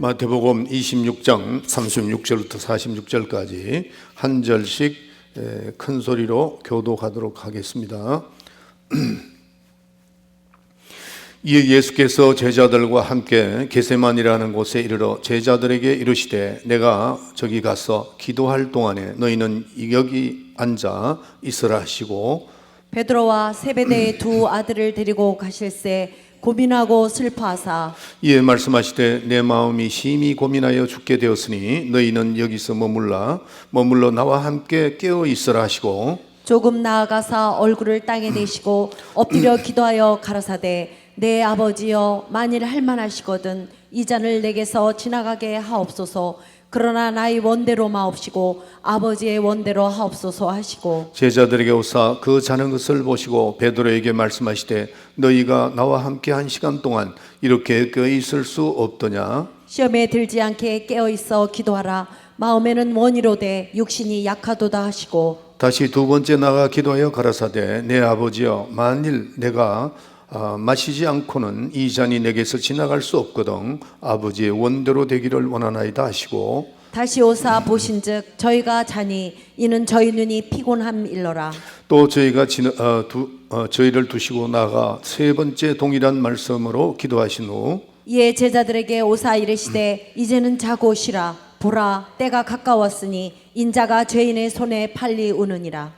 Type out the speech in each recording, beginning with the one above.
마태복음 26장 36절부터 46절까지 한 절씩 큰 소리로 교독하도록 하겠습니다. 이에 예수께서 제자들과 함께 게세마니라는 곳에 이르러 제자들에게 이르시되 내가 저기 가서 기도할 동안에 너희는 여기 앉아 있으라 하시고 베드로와 세베대의 두 아들을 데리고 가실새 고민하고 슬퍼하사 이에 말씀하시되 내 마음이 심히 고민하여 죽게 되었으니 너희는 여기서 머물러 나와 함께 깨어 있으라 하시고 조금 나아가사 얼굴을 땅에 대시고 엎드려 기도하여 가라사대 내 아버지여 만일 할만하시거든 이 잔을 내게서 지나가게 하옵소서. 그러나 나의 원대로 마옵시고 아버지의 원대로 하옵소서 하시고 제자들에게 오사 그 자는 것을 보시고 베드로에게 말씀하시되 너희가 나와 함께 한 시간 동안 이렇게 깨어 있을 수 없더냐. 시험에 들지 않게 깨어 있어 기도하라. 마음에는 원이로되 육신이 약하도다 하시고 다시 두 번째 나가 기도하여 가라사대 내 아버지여 만일 내가 마시지 않고는 이 잔이 내게서 지나갈 수 없거든 아버지의 원대로 되기를 원하나이다 하시고 다시 오사 보신즉 저희가 자니 이는 저희 눈이 피곤함일러라. 또 저희가 저희를 두시고 나가 세 번째 동일한 말씀으로 기도하신 후 이에 제자들에게 오사 이르시되 이제는 자고 쉬라. 보라 때가 가까웠으니 인자가 죄인의 손에 팔리우느니라.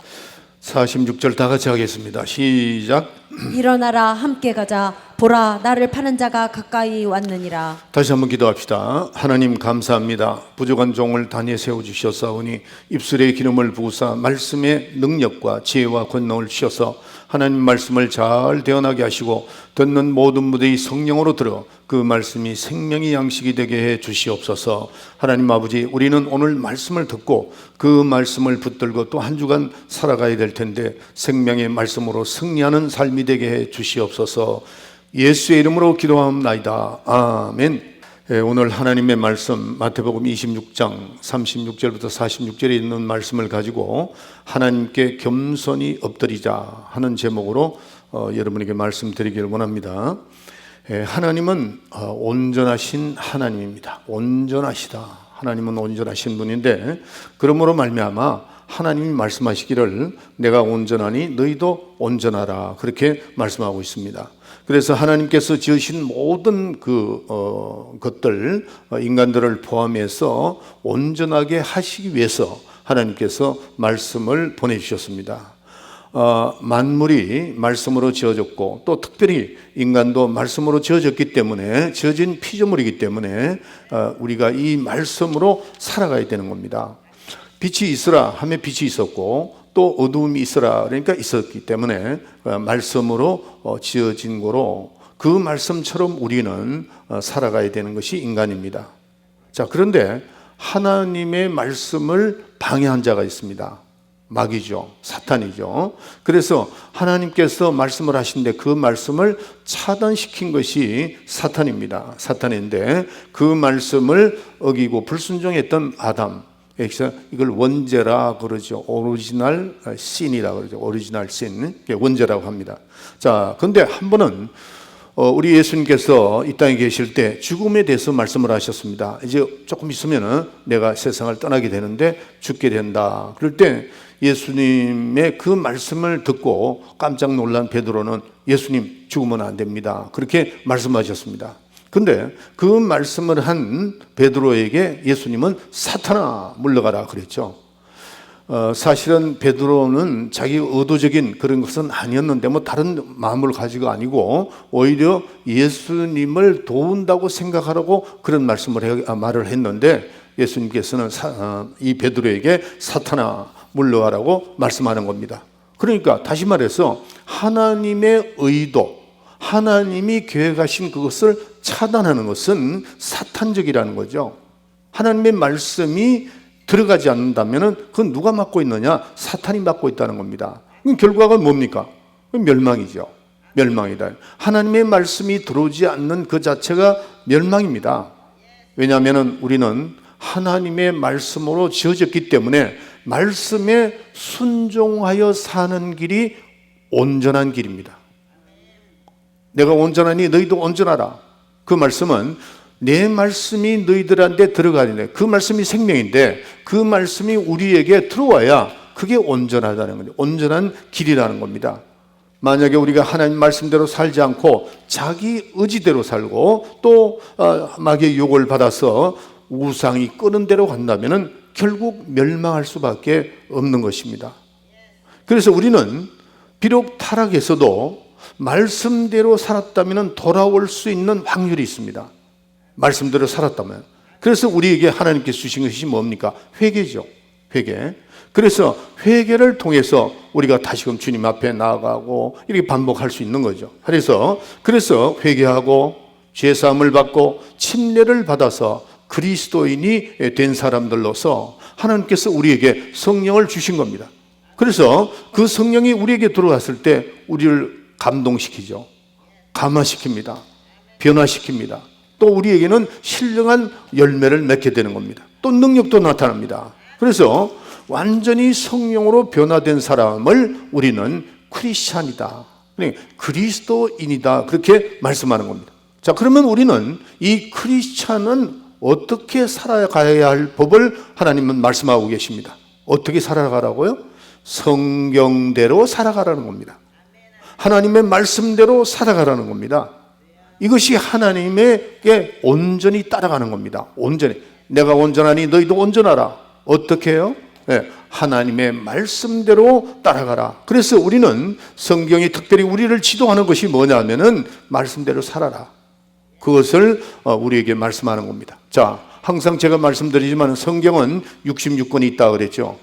46절 다 같이 하겠습니다. 시작. 일어나라 함께 가자. 보라 나를 파는 자가 가까이 왔느니라. 다시 한번 기도합시다. 하나님 감사합니다. 부족한 종을 단에 세워주셨사오니 입술에 기름을 부으사 말씀의 능력과 지혜와 권능을 주셔서 하나님 말씀을 잘 대언하게 하시고 듣는 모든 무대의 성령으로 들어 그 말씀이 생명의 양식이 되게 해 주시옵소서. 하나님 아버지 우리는 오늘 말씀을 듣고 그 말씀을 붙들고 또 한 주간 살아가야 될 텐데 생명의 말씀으로 승리하는 삶이 되게 해 주시옵소서. 예수의 이름으로 기도하옵나이다. 아멘. 오늘 하나님의 말씀 마태복음 26장 36절부터 46절에 있는 말씀을 가지고 하나님께 겸손히 엎드리자 하는 제목으로 여러분에게 말씀드리기를 원합니다. 하나님은 온전하신 하나님입니다. 온전하시다. 하나님은 온전하신 분인데 그러므로 말미암아 하나님이 말씀하시기를 내가 온전하니 너희도 온전하라 그렇게 말씀하고 있습니다. 그래서 하나님께서 지으신 모든 것들 인간들을 포함해서 온전하게 하시기 위해서 하나님께서 말씀을 보내주셨습니다. 만물이 말씀으로 지어졌고 또 특별히 인간도 말씀으로 지어졌기 때문에 지어진 피조물이기 때문에 우리가 이 말씀으로 살아가야 되는 겁니다. 빛이 있으라 하면 빛이 있었고 또 어두움이 있으라 그러니까 있었기 때문에 말씀으로 지어진 거로 그 말씀처럼 우리는 살아가야 되는 것이 인간입니다. 자, 그런데 하나님의 말씀을 방해한 자가 있습니다. 마귀죠. 사탄이죠. 그래서 하나님께서 말씀을 하시는데 그 말씀을 차단시킨 것이 사탄입니다. 사탄인데 그 말씀을 어기고 불순종했던 아담, 이걸 원죄라 그러죠. 오리지널 신이라 그러죠. 오리지널 신, 원죄라고 합니다. 자, 근데 한 번은 우리 예수님께서 이 땅에 계실 때 죽음에 대해서 말씀을 하셨습니다. 이제 조금 있으면은 내가 세상을 떠나게 되는데 죽게 된다. 그럴 때 예수님의 그 말씀을 듣고 깜짝 놀란 베드로는 예수님 죽으면 안 됩니다. 그렇게 말씀하셨습니다. 근데 그 말씀을 한 베드로에게 예수님은 사탄아 물러가라 그랬죠. 사실은 베드로는 자기 의도적인 그런 것은 아니었는데 다른 마음을 가지고 아니고 오히려 예수님을 도운다고 생각하라고 그런 말을 했는데 예수님께서는 이 베드로에게 사탄아 물러가라고 말씀하는 겁니다. 그러니까 다시 말해서 하나님의 의도 하나님이 계획하신 그것을 차단하는 것은 사탄적이라는 거죠. 하나님의 말씀이 들어가지 않는다면 그건 누가 맡고 있느냐? 사탄이 맡고 있다는 겁니다. 결과가 뭡니까? 멸망이죠. 멸망이다. 하나님의 말씀이 들어오지 않는 그 자체가 멸망입니다. 왜냐하면 우리는 하나님의 말씀으로 지어졌기 때문에 말씀에 순종하여 사는 길이 온전한 길입니다. 내가 온전하니 너희도 온전하라. 그 말씀은 내 말씀이 너희들한테 들어가야 돼. 그 말씀이 생명인데 그 말씀이 우리에게 들어와야 그게 온전하다는 거죠. 온전한 길이라는 겁니다. 만약에 우리가 하나님 말씀대로 살지 않고 자기 의지대로 살고 또 마귀의 유혹을 받아서 우상이 끄는 대로 간다면 결국 멸망할 수밖에 없는 것입니다. 그래서 우리는 비록 타락해서도 말씀대로 살았다면 돌아올 수 있는 확률이 있습니다. 말씀대로 살았다면. 그래서 우리에게 하나님께서 주신 것이 뭡니까? 회개죠. 회개. 그래서 회개를 통해서 우리가 다시금 주님 앞에 나아가고 이렇게 반복할 수 있는 거죠. 그래서 회개하고 죄사함을 받고 침례를 받아서 그리스도인이 된 사람들로서 하나님께서 우리에게 성령을 주신 겁니다. 그래서 그 성령이 우리에게 들어왔을 때 우리를 감동시키죠. 감화시킵니다. 변화시킵니다. 또 우리에게는 신령한 열매를 맺게 되는 겁니다. 또 능력도 나타납니다. 그래서 완전히 성령으로 변화된 사람을 우리는 크리스찬이다, 그리스도인이다, 그렇게 말씀하는 겁니다. 자, 그러면 우리는 이 크리스찬은 어떻게 살아가야 할 법을 하나님은 말씀하고 계십니다. 어떻게 살아가라고요? 성경대로 살아가라는 겁니다. 하나님의 말씀대로 살아가라는 겁니다. 이것이 하나님에게 온전히 따라가는 겁니다. 온전히. 내가 온전하니 너희도 온전하라. 어떻게 해요? 네, 하나님의 말씀대로 따라가라. 그래서 우리는 성경이 특별히 우리를 지도하는 것이 뭐냐면은 말씀대로 살아라. 그것을 우리에게 말씀하는 겁니다. 자, 항상 제가 말씀드리지만 성경은 66권이 있다고 그랬죠.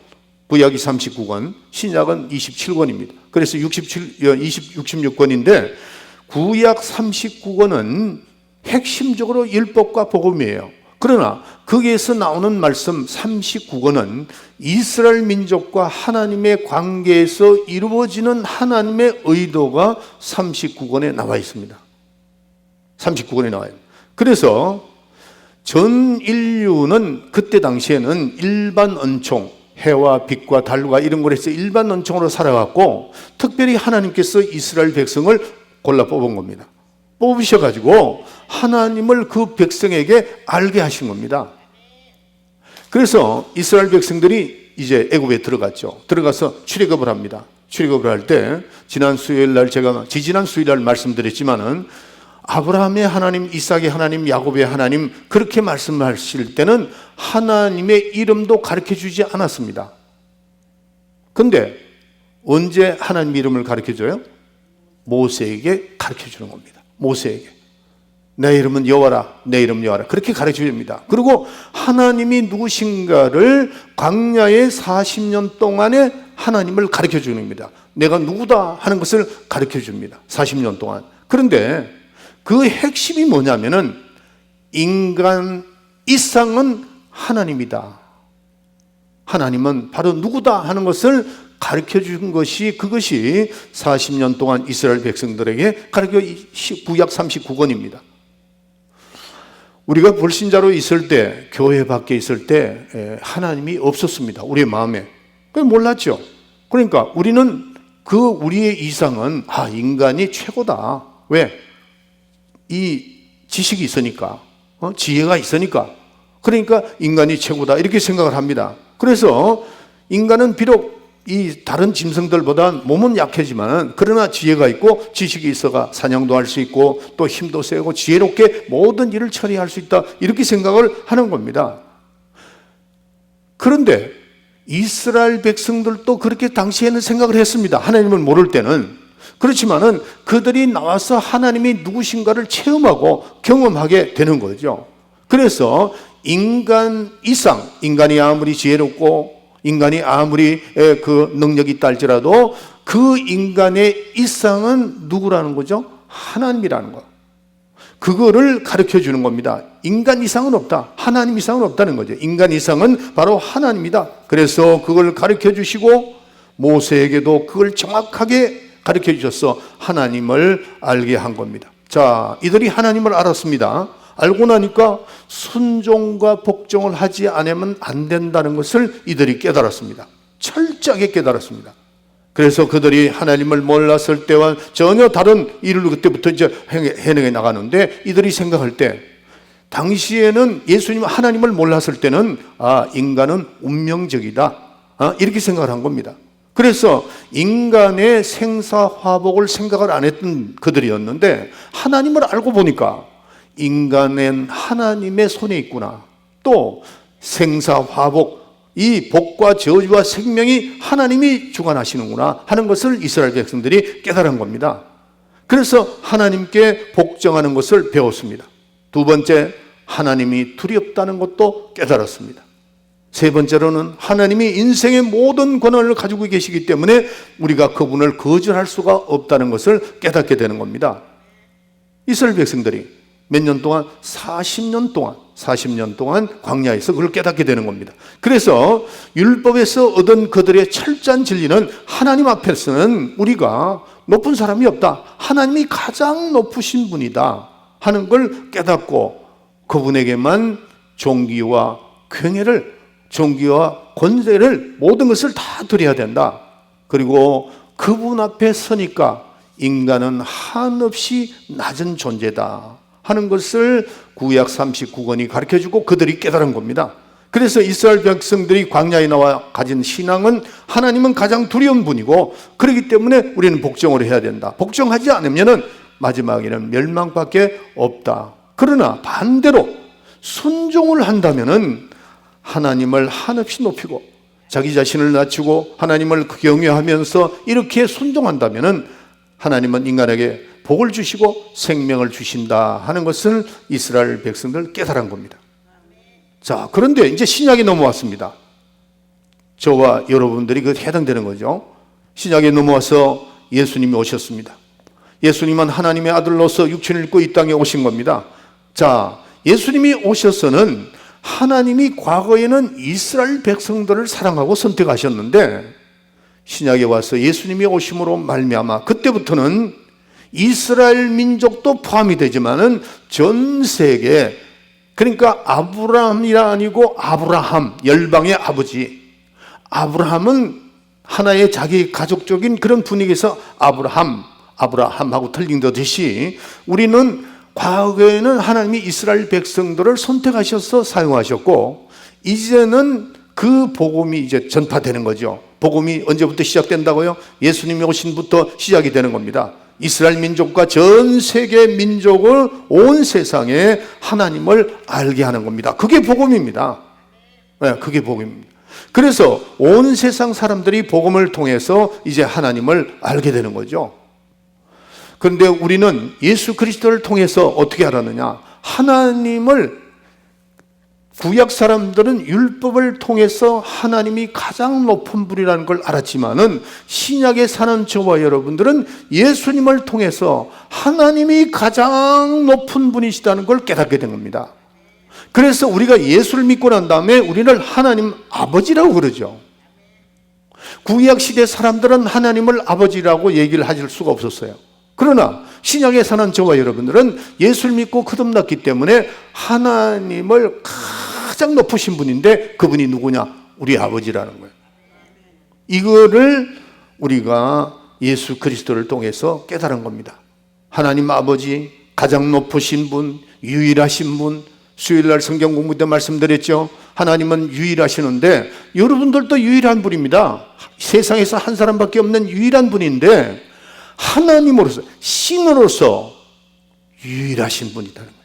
구약이 39권, 신약은 27권입니다. 그래서 66권인데 구약 39권은 핵심적으로 율법과 복음이에요. 그러나 거기에서 나오는 말씀 39권은 이스라엘 민족과 하나님의 관계에서 이루어지는 하나님의 의도가 39권에 나와 있습니다. 39권에 나와요. 그래서 전 인류는 그때 당시에는 일반 은총, 해와 빛과 달과 이런 걸 해서 일반 은총으로 살아갔고 특별히 하나님께서 이스라엘 백성을 골라 뽑은 겁니다. 뽑으셔가지고 하나님을 그 백성에게 알게 하신 겁니다. 그래서 이스라엘 백성들이 이제 애굽에 들어갔죠. 들어가서 출애굽을 합니다. 출애굽을 할 때 지난 수요일 날 제가 지지난 수요일 날 말씀드렸지만은 아브라함의 하나님, 이삭의 하나님, 야곱의 하나님 그렇게 말씀하실 때는 하나님의 이름도 가르쳐 주지 않았습니다. 근데 언제 하나님 이름을 가르쳐 줘요? 모세에게 가르쳐 주는 겁니다. 모세에게. 내 이름은 여호와라, 내 이름 여호와라. 그렇게 가르쳐 줍니다. 그리고 하나님이 누구신가를 광야의 40년 동안에 하나님을 가르쳐 주는 겁니다. 내가 누구다 하는 것을 가르쳐 줍니다. 40년 동안. 그런데 그 핵심이 뭐냐면은 인간 이상은 하나님이다. 하나님은 바로 누구다 하는 것을 가르쳐 준 것이 그것이 40년 동안 이스라엘 백성들에게 가르쳐 구약 39권입니다. 우리가 불신자로 있을 때, 교회 밖에 있을 때 하나님이 없었습니다. 우리의 마음에. 그걸 몰랐죠. 그러니까 우리는 우리의 이상은 인간이 최고다. 왜? 이 지식이 있으니까, 지혜가 있으니까, 그러니까 인간이 최고다 이렇게 생각을 합니다. 그래서 인간은 비록 이 다른 짐승들보다 몸은 약하지만 그러나 지혜가 있고 지식이 있어가 사냥도 할 수 있고 또 힘도 세고 지혜롭게 모든 일을 처리할 수 있다 이렇게 생각을 하는 겁니다. 그런데 이스라엘 백성들도 그렇게 당시에는 생각을 했습니다. 하나님을 모를 때는. 그렇지만은 그들이 나와서 하나님이 누구신가를 체험하고 경험하게 되는 거죠. 그래서 인간 이상, 인간이 아무리 지혜롭고 인간이 아무리 그 능력이 있다 할지라도 그 인간의 이상은 누구라는 거죠? 하나님이라는 거. 그거를 가르쳐 주는 겁니다. 인간 이상은 없다. 하나님 이상은 없다는 거죠. 인간 이상은 바로 하나님이다. 그래서 그걸 가르쳐 주시고 모세에게도 그걸 정확하게 가르쳐 주셔서 하나님을 알게 한 겁니다. 자, 이들이 하나님을 알았습니다. 알고 나니까 순종과 복종을 하지 않으면 안 된다는 것을 이들이 깨달았습니다. 철저하게 깨달았습니다. 그래서 그들이 하나님을 몰랐을 때와 전혀 다른 일을 그때부터 이제 해내게 나가는데 이들이 생각할 때 당시에는 예수님 하나님을 몰랐을 때는 인간은 운명적이다, 이렇게 생각을 한 겁니다. 그래서 인간의 생사화복을 생각을 안 했던 그들이었는데 하나님을 알고 보니까 인간은 하나님의 손에 있구나, 또 생사화복, 이 복과 저주와 생명이 하나님이 주관하시는구나 하는 것을 이스라엘 백성들이 깨달은 겁니다. 그래서 하나님께 복종하는 것을 배웠습니다. 두 번째, 하나님이 두렵다는 것도 깨달았습니다. 세 번째로는 하나님이 인생의 모든 권한을 가지고 계시기 때문에 우리가 그분을 거절할 수가 없다는 것을 깨닫게 되는 겁니다. 이스라엘 백성들이 몇 년 동안? 40년 동안 광야에서 그걸 깨닫게 되는 겁니다. 그래서 율법에서 얻은 그들의 철저한 진리는 하나님 앞에서는 우리가 높은 사람이 없다, 하나님이 가장 높으신 분이다 하는 걸 깨닫고 그분에게만 존귀와 경애를, 존귀와 권세를, 모든 것을 다 드려야 된다. 그리고 그분 앞에 서니까 인간은 한없이 낮은 존재다 하는 것을 구약 39권이 가르쳐주고 그들이 깨달은 겁니다. 그래서 이스라엘 백성들이 광야에 나와 가진 신앙은 하나님은 가장 두려운 분이고, 그렇기 때문에 우리는 복종을 해야 된다. 복종하지 않으면 마지막에는 멸망밖에 없다. 그러나 반대로 순종을 한다면 하나님을 한없이 높이고 자기 자신을 낮추고 하나님을 경외하면서 이렇게 순종한다면 하나님은 인간에게 복을 주시고 생명을 주신다 하는 것을 이스라엘 백성들 깨달은 겁니다. 자, 그런데 이제 신약에 넘어왔습니다. 저와 여러분들이 그 해당되는 거죠. 신약에 넘어와서 예수님이 오셨습니다. 예수님은 하나님의 아들로서 육신을 입고 이 땅에 오신 겁니다. 자, 예수님이 오셔서는 하나님이 과거에는 이스라엘 백성들을 사랑하고 선택하셨는데 신약에 와서 예수님이 오심으로 말미암아 그때부터는 이스라엘 민족도 포함이 되지만은 전 세계, 그러니까 아브라함이라 아니고 아브라함, 열방의 아버지, 아브라함은 하나의 자기 가족적인 그런 분위기에서 아브라함하고 틀린 듯이 우리는 과거에는 하나님이 이스라엘 백성들을 선택하셔서 사용하셨고 이제는 그 복음이 이제 전파되는 거죠. 복음이 언제부터 시작된다고요? 예수님이 오신부터 시작이 되는 겁니다. 이스라엘 민족과 전 세계 민족을, 온 세상에 하나님을 알게 하는 겁니다. 그게 복음입니다. 네, 그게 복음입니다. 그래서 온 세상 사람들이 복음을 통해서 이제 하나님을 알게 되는 거죠. 그런데 우리는 예수 그리스도를 통해서 어떻게 알았느냐? 하나님을, 구약 사람들은 율법을 통해서 하나님이 가장 높은 분이라는 걸 알았지만은 신약에 사는 저와 여러분들은 예수님을 통해서 하나님이 가장 높은 분이시다는 걸 깨닫게 된 겁니다. 그래서 우리가 예수를 믿고 난 다음에 우리를 하나님 아버지라고 그러죠. 구약 시대 사람들은 하나님을 아버지라고 얘기를 하실 수가 없었어요. 그러나 신약에 사는 저와 여러분들은 예수를 믿고 거듭났기 때문에 하나님을 가장 높으신 분인데 그분이 누구냐? 우리 아버지라는 거예요. 이거를 우리가 예수 그리스도를 통해서 깨달은 겁니다. 하나님 아버지, 가장 높으신 분, 유일하신 분. 수요일날 성경 공부 때 말씀드렸죠. 하나님은 유일하시는데 여러분들도 유일한 분입니다. 세상에서 한 사람밖에 없는 유일한 분인데 하나님으로서, 신으로서 유일하신 분이라는 거예요.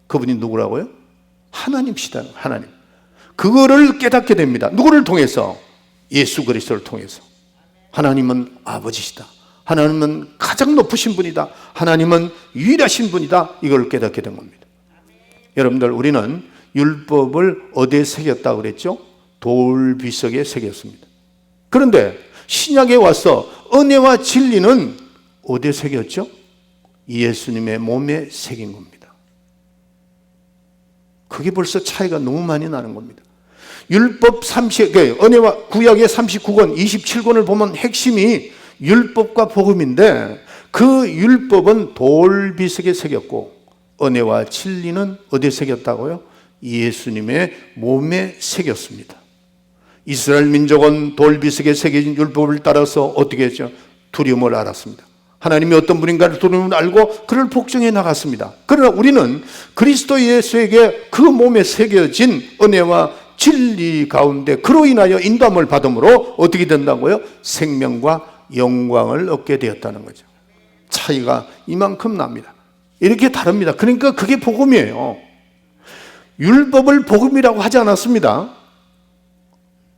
그분이 누구라고요? 하나님이시다는 거예요. 하나님. 그거를 깨닫게 됩니다. 누구를 통해서? 예수 그리스도를 통해서. 하나님은 아버지시다. 하나님은 가장 높으신 분이다. 하나님은 유일하신 분이다. 이걸 깨닫게 된 겁니다. 여러분들, 우리는 율법을 어디에 새겼다고 그랬죠? 돌비석에 새겼습니다. 그런데 신약에 와서 은혜와 진리는 어디에 새겼죠? 예수님의 몸에 새긴 겁니다. 그게 벌써 차이가 너무 많이 나는 겁니다. 율법 은혜와 구약의 39권, 27권을 보면 핵심이 율법과 복음인데 그 율법은 돌비석에 새겼고 은혜와 진리는 어디에 새겼다고요? 예수님의 몸에 새겼습니다. 이스라엘 민족은 돌비석에 새겨진 율법을 따라서 어떻게 했죠? 두려움을 알았습니다. 하나님이 어떤 분인가를 두려움을 알고 그를 복종해 나갔습니다. 그러나 우리는 그리스도 예수에게 그 몸에 새겨진 은혜와 진리 가운데 그로 인하여 인도함을 받음으로 어떻게 된다고요? 생명과 영광을 얻게 되었다는 거죠. 차이가 이만큼 납니다. 이렇게 다릅니다. 그러니까 그게 복음이에요. 율법을 복음이라고 하지 않았습니다.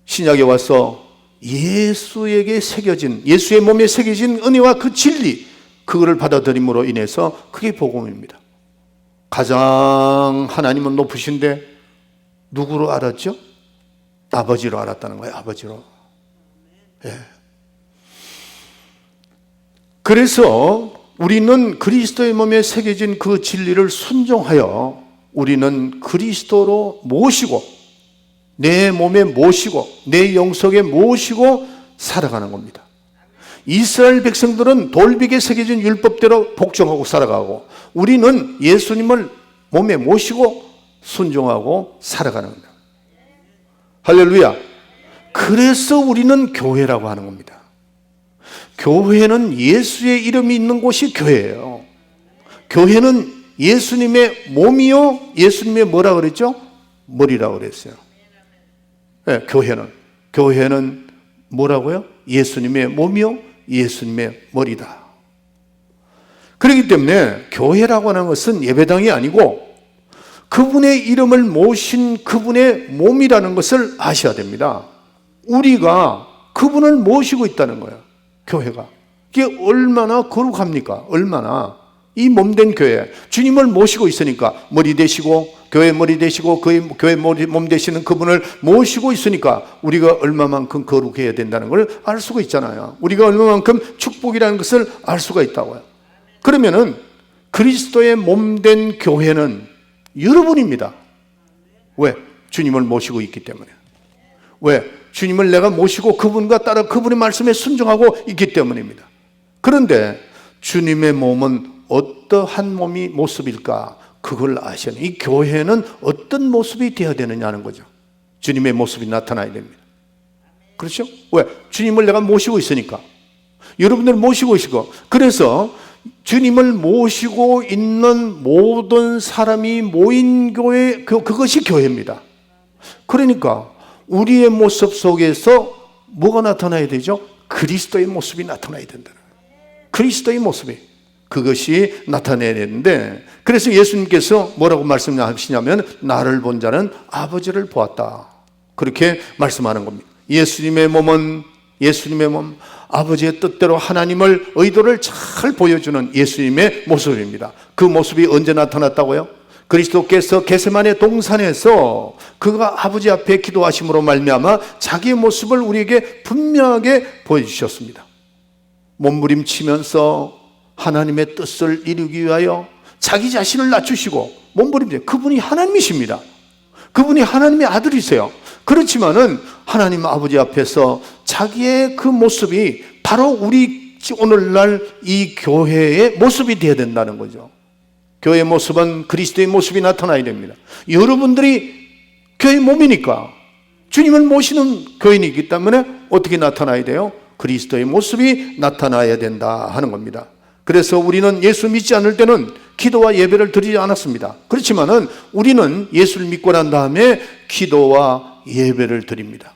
신약에 와서 예수에게 새겨진, 예수의 몸에 새겨진 은혜와 그 진리, 그거를 받아들임으로 인해서 그게 복음입니다. 가장 하나님은 높으신데 누구로 알았죠? 아버지로 알았다는 거예요. 아버지로. 예. 그래서 우리는 그리스도의 몸에 새겨진 그 진리를 순종하여 우리는 그리스도로 모시고 내 몸에 모시고 내 영속에 모시고 살아가는 겁니다. 이스라엘 백성들은 돌빅에 새겨진 율법대로 복종하고 살아가고 우리는 예수님을 몸에 모시고 순종하고 살아가는 겁니다. 할렐루야. 그래서 우리는 교회라고 하는 겁니다. 교회는 예수의 이름이 있는 곳이 교회예요. 교회는 예수님의 몸이요, 예수님의 뭐라 그랬죠? 머리라고 그랬어요. 네, 교회는 뭐라고요? 예수님의 몸이요, 예수님의 머리다. 그렇기 때문에 교회라고 하는 것은 예배당이 아니고 그분의 이름을 모신 그분의 몸이라는 것을 아셔야 됩니다. 우리가 그분을 모시고 있다는 거예요. 교회가. 이게 얼마나 거룩합니까? 얼마나. 이 몸된 교회, 주님을 모시고 있으니까 머리 되시고 교회 머리 되시고 교회 몸 되시는 그분을 모시고 있으니까 우리가 얼마만큼 거룩해야 된다는 걸 알 수가 있잖아요. 우리가 얼마만큼 축복이라는 것을 알 수가 있다고요. 그러면은 그리스도의 몸된 교회는 여러분입니다. 왜? 주님을 모시고 있기 때문에. 왜? 주님을 내가 모시고 그분과 따라 그분의 말씀에 순종하고 있기 때문입니다. 그런데 주님의 몸은 어떠한 몸이 모습일까? 그걸 아셔야 돼요. 이 교회는 어떤 모습이 되어야 되느냐는 거죠. 주님의 모습이 나타나야 됩니다. 그렇죠? 왜? 주님을 내가 모시고 있으니까. 여러분들을 모시고 있고. 그래서 주님을 모시고 있는 모든 사람이 모인 교회, 그것이 교회입니다. 그러니까 우리의 모습 속에서 뭐가 나타나야 되죠? 그리스도의 모습이 나타나야 된다. 그리스도의 모습이. 그것이 나타내야 되는데, 그래서 예수님께서 뭐라고 말씀하시냐면 나를 본 자는 아버지를 보았다. 그렇게 말씀하는 겁니다. 예수님의 몸은 예수님의 몸, 아버지의 뜻대로 하나님을 의도를 잘 보여주는 예수님의 모습입니다. 그 모습이 언제 나타났다고요? 그리스도께서 겟세마네 동산에서 그가 아버지 앞에 기도하심으로 말미암아 자기의 모습을 우리에게 분명하게 보여주셨습니다. 몸부림치면서 하나님의 뜻을 이루기 위하여 자기 자신을 낮추시고 몸부림치고, 그분이 하나님이십니다. 그분이 하나님의 아들이세요. 그렇지만은 하나님 아버지 앞에서 자기의 그 모습이 바로 우리 오늘날 이 교회의 모습이 되어야 된다는 거죠. 교회의 모습은 그리스도의 모습이 나타나야 됩니다. 여러분들이 교회의 몸이니까 주님을 모시는 교인이기 때문에 어떻게 나타나야 돼요? 그리스도의 모습이 나타나야 된다 하는 겁니다. 그래서 우리는 예수 믿지 않을 때는 기도와 예배를 드리지 않았습니다. 그렇지만은 우리는 예수를 믿고 난 다음에 기도와 예배를 드립니다.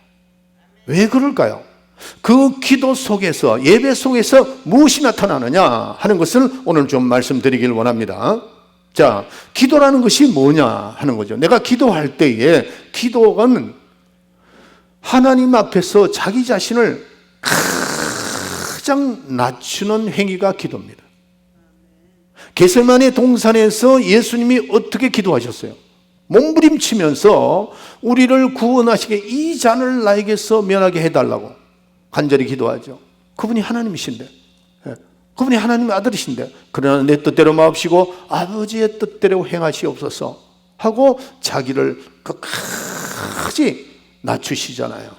왜 그럴까요? 그 기도 속에서, 예배 속에서 무엇이 나타나느냐 하는 것을 오늘 좀 말씀드리길 원합니다. 자, 기도라는 것이 뭐냐 하는 거죠. 내가 기도할 때에 기도는 하나님 앞에서 자기 자신을 가장 낮추는 행위가 기도입니다. 겟세마네 동산에서 예수님이 어떻게 기도하셨어요? 몸부림치면서 우리를 구원하시게 이 잔을 나에게서 면하게 해달라고 간절히 기도하죠. 그분이 하나님이신데, 그분이 하나님의 아들이신데, 그러나 내 뜻대로 마옵시고 아버지의 뜻대로 행하시옵소서 하고 자기를 끝까지 낮추시잖아요.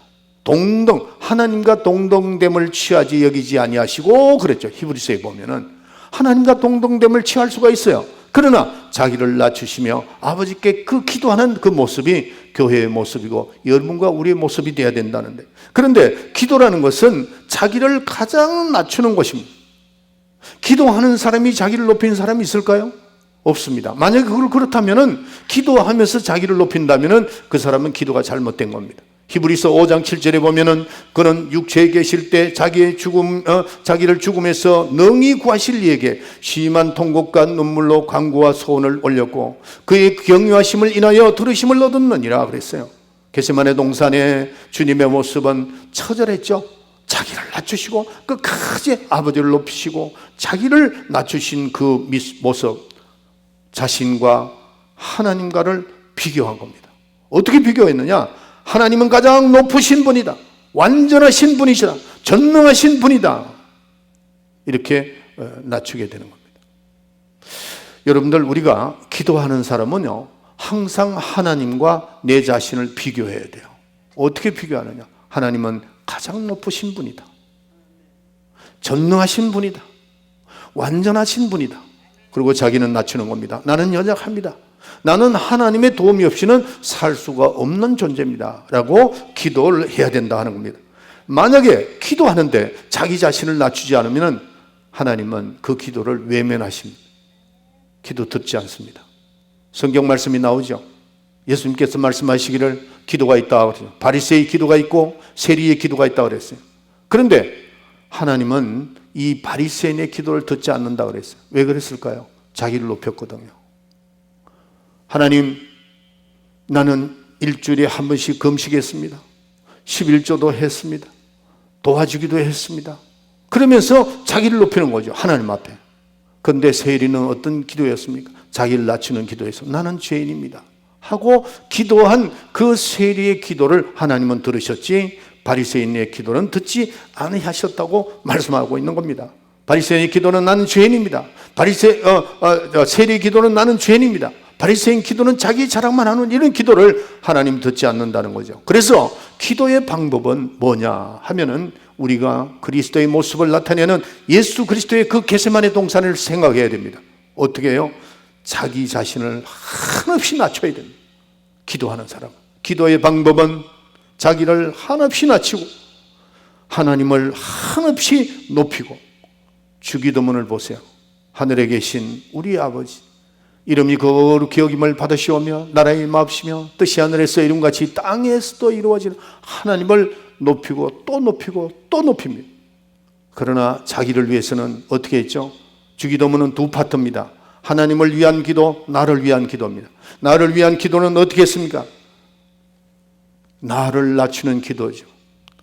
동등, 하나님과 동등됨을 취하지 여기지 아니하시고 그랬죠. 히브리서에 보면은 하나님과 동등됨을 취할 수가 있어요. 그러나 자기를 낮추시며 아버지께 그 기도하는 그 모습이 교회의 모습이고 여러분과 우리의 모습이 되어야 된다는데, 그런데 기도라는 것은 자기를 가장 낮추는 것입니다. 기도하는 사람이 자기를 높이는 사람이 있을까요? 없습니다. 만약에 그걸 그렇다면은 기도하면서 자기를 높인다면은 그 사람은 기도가 잘못된 겁니다. 히브리서 5장 7절에 보면은 그는 육체에 계실 때 자기의 자기를 죽음에서 능히 구하실 이에게 심한 통곡과 눈물로 간구와 소원을 올렸고 그의 경유하심을 인하여 들으심을 얻었느니라 그랬어요. 겟세마네 동산에 주님의 모습은 처절했죠. 자기를 낮추시고 끝까지 아버지를 높이시고 자기를 낮추신 그 모습, 자신과 하나님과를 비교한 겁니다. 어떻게 비교했느냐? 하나님은 가장 높으신 분이다. 완전하신 분이시다. 전능하신 분이다. 이렇게 낮추게 되는 겁니다. 여러분들, 우리가 기도하는 사람은요, 항상 하나님과 내 자신을 비교해야 돼요. 어떻게 비교하느냐? 하나님은 가장 높으신 분이다. 전능하신 분이다. 완전하신 분이다. 그리고 자기는 낮추는 겁니다. 나는 연약합니다. 나는 하나님의 도움이 없이는 살 수가 없는 존재입니다. 라고 기도를 해야 된다 하는 겁니다. 만약에 기도하는데 자기 자신을 낮추지 않으면 하나님은 그 기도를 외면하십니다. 기도 듣지 않습니다. 성경 말씀이 나오죠. 예수님께서 말씀하시기를 기도가 있다 그랬어요. 바리새의 기도가 있고 세리의 기도가 있다 그랬어요. 그런데 하나님은 이 바리새인의 기도를 듣지 않는다 그랬어요. 왜 그랬을까요? 자기를 높였거든요. 하나님, 나는 일주일에 한 번씩 금식했습니다. 11조도 했습니다. 도와주기도 했습니다. 그러면서 자기를 높이는 거죠. 하나님 앞에. 그런데 세리는 어떤 기도였습니까? 자기를 낮추는 기도에서 나는 죄인입니다 하고 기도한 그 세리의 기도를 하나님은 들으셨지 바리새인의 기도는 듣지 않으셨다고 말씀하고 있는 겁니다. 바리새인의 기도는 나는 죄인입니다. 세리의 기도는 나는 죄인입니다. 바리새인 기도는 자기 자랑만 하는 이런 기도를 하나님 듣지 않는다는 거죠. 그래서 기도의 방법은 뭐냐 하면은 우리가 그리스도의 모습을 나타내는 예수 그리스도의 그 겟세마네 동산을 생각해야 됩니다. 어떻게 해요? 자기 자신을 한없이 낮춰야 됩니다. 기도하는 사람. 기도의 방법은 자기를 한없이 낮추고 하나님을 한없이 높이고 주기도문을 보세요. 하늘에 계신 우리 아버지 이름이 거룩히 여김을 받으시오며 나라의 마옵시며 뜻이 하늘에서 이룬같이 땅에서도 이루어지는 하나님을 높이고 또 높이고 또 높입니다. 그러나 자기를 위해서는 어떻게 했죠? 주기도문은 두 파트입니다. 하나님을 위한 기도, 나를 위한 기도입니다. 나를 위한 기도는 어떻게 했습니까? 나를 낮추는 기도죠.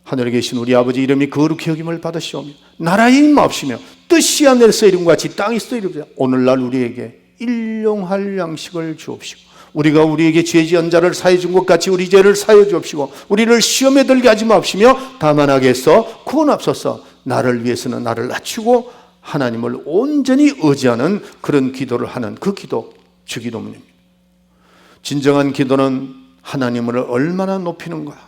하늘에 계신 우리 아버지 이름이 거룩히 여김을 받으시오며 나라의 마옵시며 뜻이 하늘에서 이룬같이 땅에서도 이루어지는 오늘날 우리에게 일용할 양식을 주옵시고 우리가 우리에게 죄 지은 자를 사해 준 것 같이 우리 죄를 사해 주옵시고 우리를 시험에 들게 하지 마옵시며 다만 하게서 구원하옵소서. 나를 위해서는 나를 낮추고 하나님을 온전히 의지하는 그런 기도를 하는 그 기도, 주기도문입니다. 진정한 기도는 하나님을 얼마나 높이는가,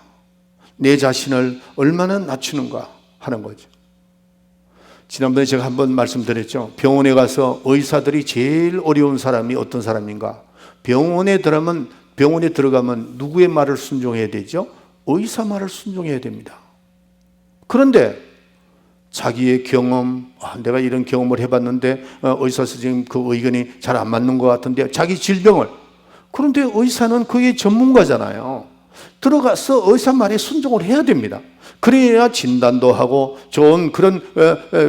내 자신을 얼마나 낮추는가 하는 거죠. 지난번에 제가 한번 말씀드렸죠. 병원에 가서 의사들이 제일 어려운 사람이 어떤 사람인가? 병원에 들어가면 누구의 말을 순종해야 되죠? 의사 말을 순종해야 됩니다. 그런데 자기의 경험, 내가 이런 경험을 해봤는데 의사 선생님 그 의견이 잘 안 맞는 것 같은데 자기 질병을, 그런데 의사는 그의 전문가잖아요. 들어가서 의사 말에 순종을 해야 됩니다. 그래야 진단도 하고 좋은 그런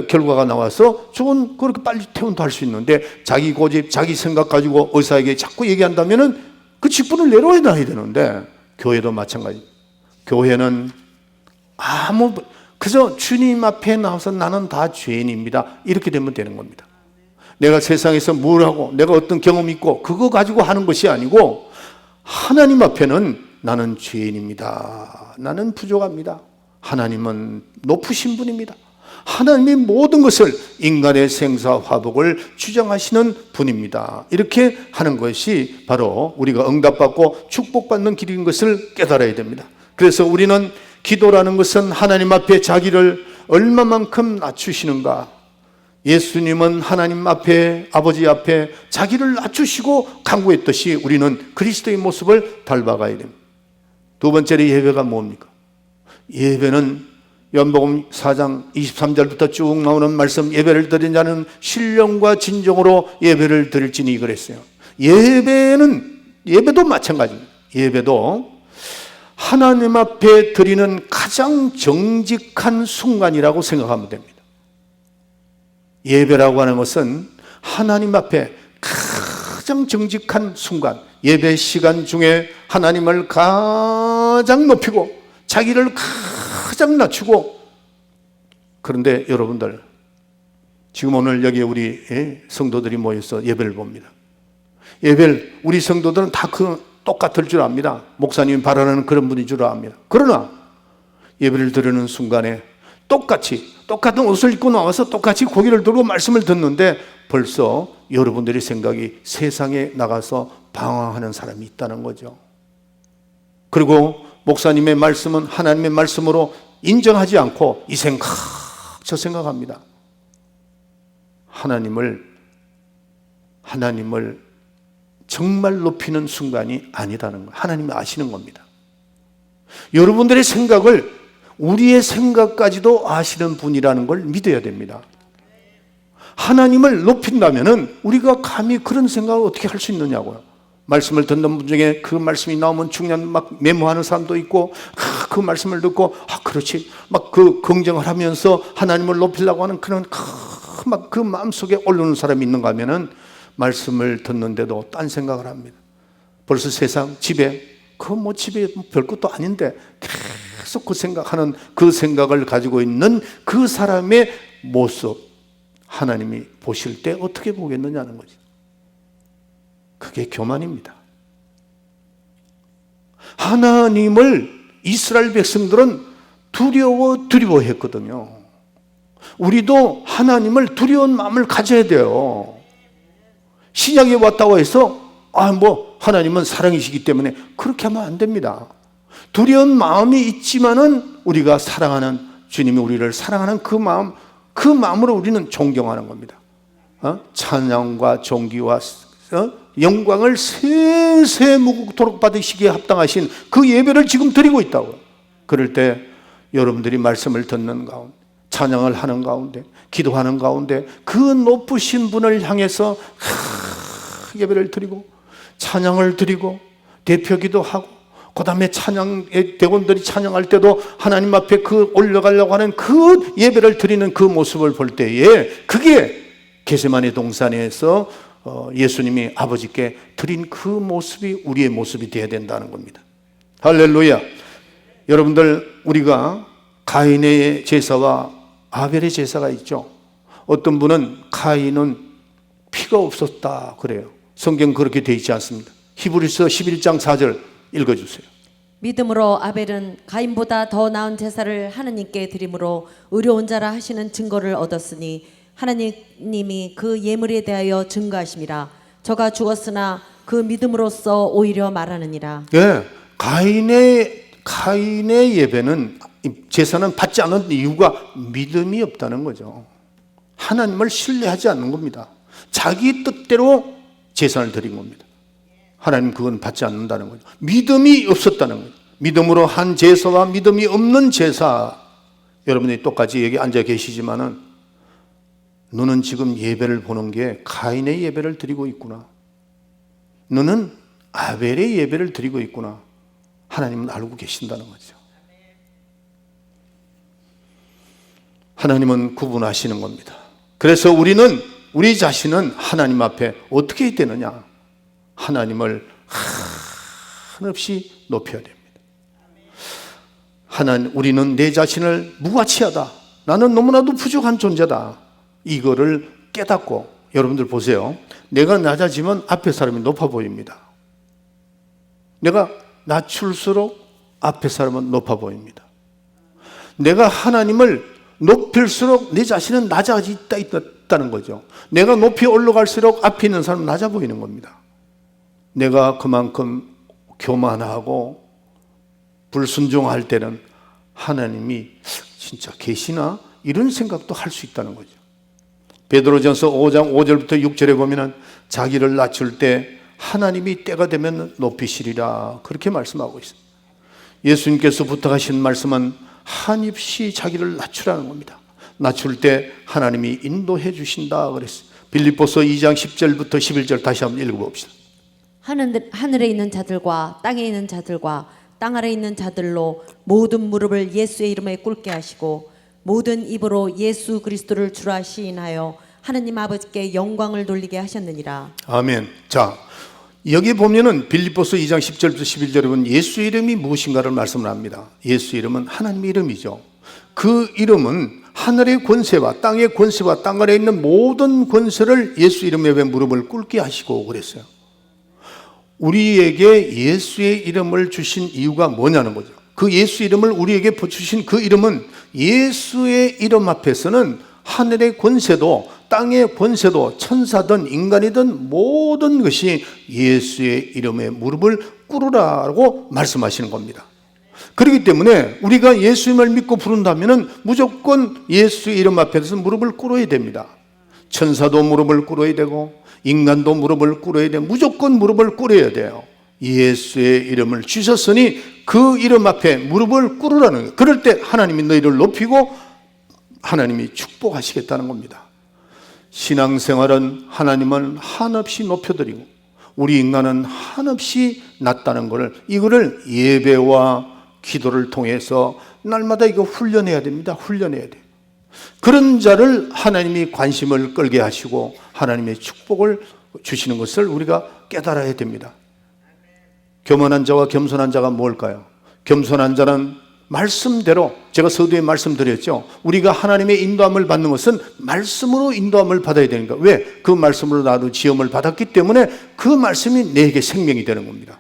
결과가 나와서 좋은 그렇게 빨리 퇴원도 할 수 있는데 자기 고집, 자기 생각 가지고 의사에게 자꾸 얘기한다면은 그 직분을 내려놔야 되는데 교회도 마찬가지. 교회는 그저 주님 앞에 나와서 나는 다 죄인입니다. 이렇게 되면 되는 겁니다. 내가 세상에서 뭘 하고 내가 어떤 경험이 있고 그거 가지고 하는 것이 아니고 하나님 앞에는 나는 죄인입니다. 나는 부족합니다. 하나님은 높으신 분입니다. 하나님이 모든 것을 인간의 생사화복을 주장하시는 분입니다. 이렇게 하는 것이 바로 우리가 응답받고 축복받는 길인 것을 깨달아야 됩니다. 그래서 우리는 기도라는 것은 하나님 앞에 자기를 얼마만큼 낮추시는가. 예수님은 하나님 앞에, 아버지 앞에 자기를 낮추시고 간구했듯이 우리는 그리스도의 모습을 닮아가야 됩니다. 두 번째로 예배가 뭡니까? 예배는 요한복음 4장 23절부터 쭉 나오는 말씀, 예배를 드린 자는 신령과 진정으로 예배를 드릴지니 그랬어요. 예배도 마찬가지입니다. 예배도 하나님 앞에 드리는 가장 정직한 순간이라고 생각하면 됩니다. 예배라고 하는 것은 하나님 앞에 가장 정직한 순간, 예배 시간 중에 하나님을 가장 높이고 자기를 가장 낮추고. 그런데 여러분들, 지금 오늘 여기 우리 성도들이 모여서 예배를 봅니다. 예배를 우리 성도들은 다 똑같을 줄 압니다. 목사님이 바라는 그런 분인 줄 압니다. 그러나 예배를 드리는 순간에 똑같은 옷을 입고 나와서 똑같이 고개를 들고 말씀을 듣는데 벌써 여러분들의 생각이 세상에 나가서 방황하는 사람이 있다는 거죠. 그리고 목사님의 말씀은 하나님의 말씀으로 인정하지 않고 이 생각 저 생각합니다. 하나님을 정말 높이는 순간이 아니라는 거, 하나님이 아시는 겁니다. 여러분들의 생각을 우리의 생각까지도 아시는 분이라는 걸 믿어야 됩니다. 하나님을 높인다면은 우리가 감히 그런 생각을 어떻게 할 수 있느냐고요. 말씀을 듣는 분 중에 그 말씀이 나오면 중요한 막 메모하는 사람도 있고, 그 말씀을 듣고 그렇지 막 그 긍정을 하면서 하나님을 높이려고 하는 그런 막 그 마음속에 올르는 사람이 있는가 하면은 말씀을 듣는데도 딴 생각을 합니다. 벌써 세상 집에 별 것도 아닌데 계속 그 생각하는 그 생각을 가지고 있는 그 사람의 모습, 하나님이 보실 때 어떻게 보겠느냐는 거죠. 그게 교만입니다. 하나님을 이스라엘 백성들은 두려워했거든요. 우리도 하나님을 두려운 마음을 가져야 돼요. 신약에 왔다고 해서 하나님은 사랑이시기 때문에 그렇게 하면 안 됩니다. 두려운 마음이 있지만은 우리가 사랑하는 주님이 우리를 사랑하는 그 마음으로 우리는 존경하는 겁니다. 찬양과 존귀와 영광을 세세 무국토록 받으시기에 합당하신 그 예배를 지금 드리고 있다고요. 그럴 때 여러분들이 말씀을 듣는 가운데, 찬양을 하는 가운데, 기도하는 가운데 그 높으신 분을 향해서 예배를 드리고 찬양을 드리고 대표기도 하고, 그 다음에 찬양의 대원들이 찬양할 때도 하나님 앞에 올려가려고 하는 그 예배를 드리는 그 모습을 볼 때에, 그게 겟세마네 동산에서 예수님이 아버지께 드린 그 모습이 우리의 모습이 되어야 된다는 겁니다. 할렐루야. 여러분들, 우리가 가인의 제사와 아벨의 제사가 있죠. 어떤 분은 가인은 피가 없었다 그래요. 성경 그렇게 되어 있지 않습니다. 히브리서 11장 4절 읽어주세요. 믿음으로 아벨은 가인보다 더 나은 제사를 하느님께 드림으로 의로운 자라 하시는 증거를 얻었으니 하나님이 그 예물에 대하여 증거하심이라. 저가 죽었으나 그 믿음으로써 오히려 말하느니라. 네, 가인의 예배는, 제사는 받지 않은 이유가 믿음이 없다는 거죠. 하나님을 신뢰하지 않는 겁니다. 자기 뜻대로 제사를 드린 겁니다. 하나님 그건 받지 않는다는 거죠. 믿음이 없었다는 거죠. 믿음으로 한 제사와 믿음이 없는 제사, 여러분이 똑같이 여기 앉아 계시지만은 너는 지금 예배를 보는 게 가인의 예배를 드리고 있구나, 너는 아벨의 예배를 드리고 있구나, 하나님은 알고 계신다는 거죠. 하나님은 구분하시는 겁니다. 그래서 우리 자신은 하나님 앞에 어떻게 해야 되느냐? 하나님을 한없이 높여야 됩니다. 우리는 내 자신을 무가치하다, 나는 너무나도 부족한 존재다, 이거를 깨닫고, 여러분들 보세요. 내가 낮아지면 앞에 사람이 높아 보입니다. 내가 낮출수록 앞에 사람은 높아 보입니다. 내가 하나님을 높일수록 내 자신은 낮아져 있다는 거죠. 내가 높이 올라갈수록 앞에 있는 사람은 낮아 보이는 겁니다. 내가 그만큼 교만하고 불순종할 때는 하나님이 진짜 계시나? 이런 생각도 할 수 있다는 거죠. 베드로전서 5장 5절부터 6절에 보면은 자기를 낮출 때 하나님이 때가 되면 높이시리라, 그렇게 말씀하고 있습니다. 예수님께서 부탁하신 말씀은 한없이 자기를 낮추라는 겁니다. 낮출 때 하나님이 인도해 주신다 그랬어요. 빌립보서 2장 10절부터 11절 다시 한번 읽어봅시다. 하늘에 있는 자들과 땅에 있는 자들과 땅 아래 있는 자들로 모든 무릎을 예수의 이름에 꿇게 하시고 모든 입으로 예수 그리스도를 주라 시인하여 하느님 아버지께 영광을 돌리게 하셨느니라. 아멘. 자, 여기 보면은 빌립보서 2장 10절부터 11절에 보면 예수의 이름이 무엇인가를 말씀을 합니다. 예수의 이름은 하나님의 이름이죠. 그 이름은 하늘의 권세와 땅의 권세와 땅 아래에 있는 모든 권세를 예수 이름에 무릎을 꿇게 하시고 그랬어요. 우리에게 예수의 이름을 주신 이유가 뭐냐는 거죠. 그 예수 이름을 우리에게 주신 그 이름은 예수의 이름 앞에서는 하늘의 권세도 땅의 권세도 천사든 인간이든 모든 것이 예수의 이름에 무릎을 꿇으라고 말씀하시는 겁니다. 그렇기 때문에 우리가 예수님을 믿고 부른다면 무조건 예수의 이름 앞에서 무릎을 꿇어야 됩니다. 천사도 무릎을 꿇어야 되고 인간도 무릎을 꿇어야 돼요. 무조건 무릎을 꿇어야 돼요. 예수의 이름을 주셨으니 그 이름 앞에 무릎을 꿇으라는 거예요. 그럴 때 하나님이 너희를 높이고 하나님이 축복하시겠다는 겁니다. 신앙생활은 하나님은 한없이 높여드리고 우리 인간은 한없이 낮다는 것을 이거를 예배와 기도를 통해서 날마다 이거 훈련해야 됩니다. 훈련해야 돼요. 그런 자를 하나님이 관심을 끌게 하시고 하나님의 축복을 주시는 것을 우리가 깨달아야 됩니다. 교만한 자와 겸손한 자가 뭘까요? 겸손한 자는 말씀대로, 제가 서두에 말씀드렸죠. 우리가 하나님의 인도함을 받는 것은 말씀으로 인도함을 받아야 되니까. 왜? 그 말씀으로 나도 지음을 받았기 때문에 그 말씀이 내게 생명이 되는 겁니다.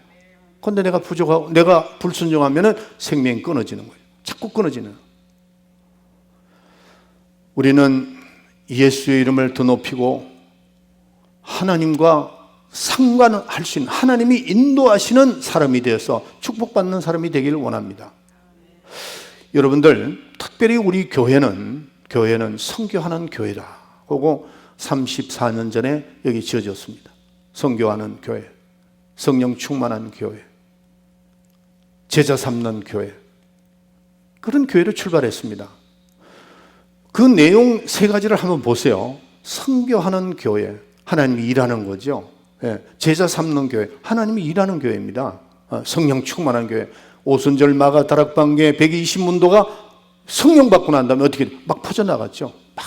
그런데 내가 부족하고 내가 불순종하면 생명이 끊어지는 거예요. 자꾸 끊어지는 거예요. 우리는 예수의 이름을 더 높이고 하나님과 상관할 수 있는, 하나님이 인도하시는 사람이 되어서 축복받는 사람이 되기를 원합니다. 여러분들, 특별히 우리 교회는 선교하는 교회다. 그거 34년 전에 여기 지어졌습니다. 선교하는 교회, 성령 충만한 교회, 제자 삼는 교회, 그런 교회로 출발했습니다. 그 내용 세 가지를 한번 보세요. 선교하는 교회, 하나님이 일하는 거죠. 제자 삼는 교회, 하나님이 일하는 교회입니다. 성령 충만한 교회, 오순절 마가 다락방계 120문도가 성령 받고 난 다음에 어떻게 막 퍼져나갔죠. 막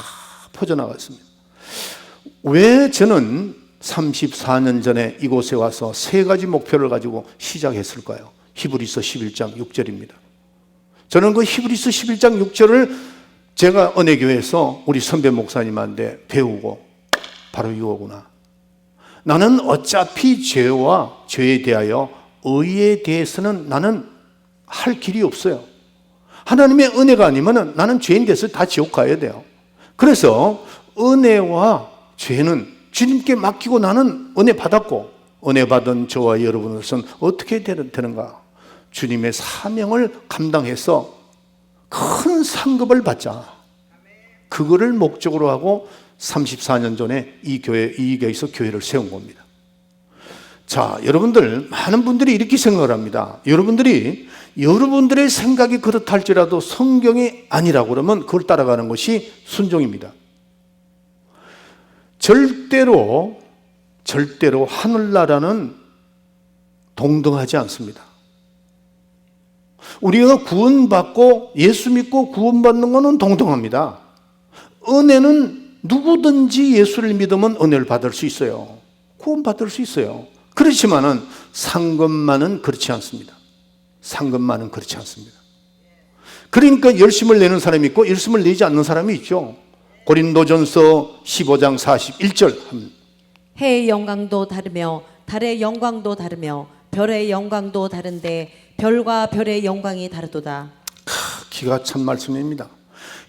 퍼져나갔습니다. 왜 저는 34년 전에 이곳에 와서 세 가지 목표를 가지고 시작했을까요? 히브리서 11장 6절입니다. 저는 그 히브리서 11장 6절을 제가 은혜교회에서 우리 선배 목사님한테 배우고 바로 이거구나. 나는 어차피 죄와 죄에 대하여 의에 대해서는 나는 할 길이 없어요. 하나님의 은혜가 아니면 나는 죄인 돼서 다 지옥 가야 돼요. 그래서 은혜와 죄는 주님께 맡기고 나는 은혜 받았고, 은혜 받은 저와 여러분으로서는 어떻게 되는가? 주님의 사명을 감당해서 큰 상급을 받자. 그거를 목적으로 하고 34년 전에 이 교회에서 교회를 세운 겁니다. 자, 여러분들, 많은 분들이 이렇게 생각을 합니다. 여러분들의 생각이 그렇다 할지라도 성경이 아니라고 그러면 그걸 따라가는 것이 순종입니다. 절대로 하늘나라는 동등하지 않습니다. 우리가 구원받고 예수 믿고 구원받는 것은 동등합니다. 은혜는 누구든지 예수를 믿으면 은혜를 받을 수 있어요. 구원받을 수 있어요. 그렇지만은 상급만은 그렇지 않습니다. 상급만은 그렇지 않습니다. 그러니까 열심을 내는 사람이 있고 열심을 내지 않는 사람이 있죠. 고린도전서 15장 41절. 해의 영광도 다르며 달의 영광도 다르며 별의 영광도 다른데 별과 별의 영광이 다르도다. 기가 찬 말씀입니다.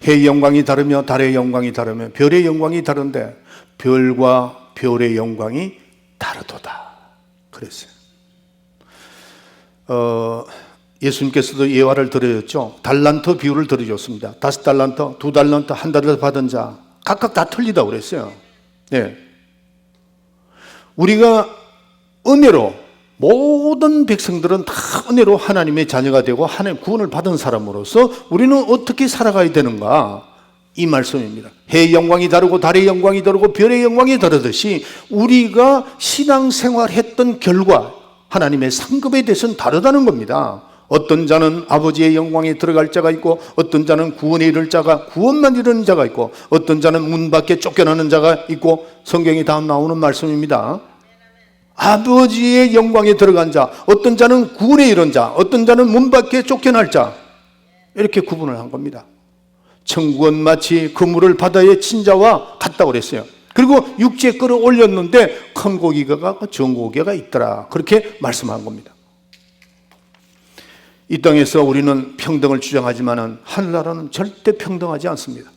해의 영광이 다르며 달의 영광이 다르며 별의 영광이 다른데 별과 별의 영광이 다르도다. 그랬어요. 예수님께서도 예화를 들으셨죠. 달란트 비유를 들으셨습니다. 5달란트, 2달란트, 1달란트 받은 자 각각 다 틀리다고 그랬어요. 네. 우리가 은혜로 모든 백성들은 다 은혜로 하나님의 자녀가 되고 하나님 구원을 받은 사람으로서 우리는 어떻게 살아가야 되는가? 이 말씀입니다. 해의 영광이 다르고 달의 영광이 다르고 별의 영광이 다르듯이 우리가 신앙생활했던 결과 하나님의 상급에 대해서는 다르다는 겁니다. 어떤 자는 아버지의 영광에 들어갈 자가 있고 어떤 자는 구원에 이를 자가 구원만 이루는 자가 있고 어떤 자는 문 밖에 쫓겨나는 자가 있고 성경에 다음 나오는 말씀입니다. 아버지의 영광에 들어간 자, 어떤 자는 구원에 이른 자, 어떤 자는 문 밖에 쫓겨날 자, 이렇게 구분을 한 겁니다. 천국은 마치 그물을 바다에 친 자와 같다고 그랬어요. 그리고 육지에 끌어올렸는데 큰 고기가 적은 고기가 있더라, 그렇게 말씀한 겁니다. 이 땅에서 우리는 평등을 주장하지만 하늘나라는 절대 평등하지 않습니다.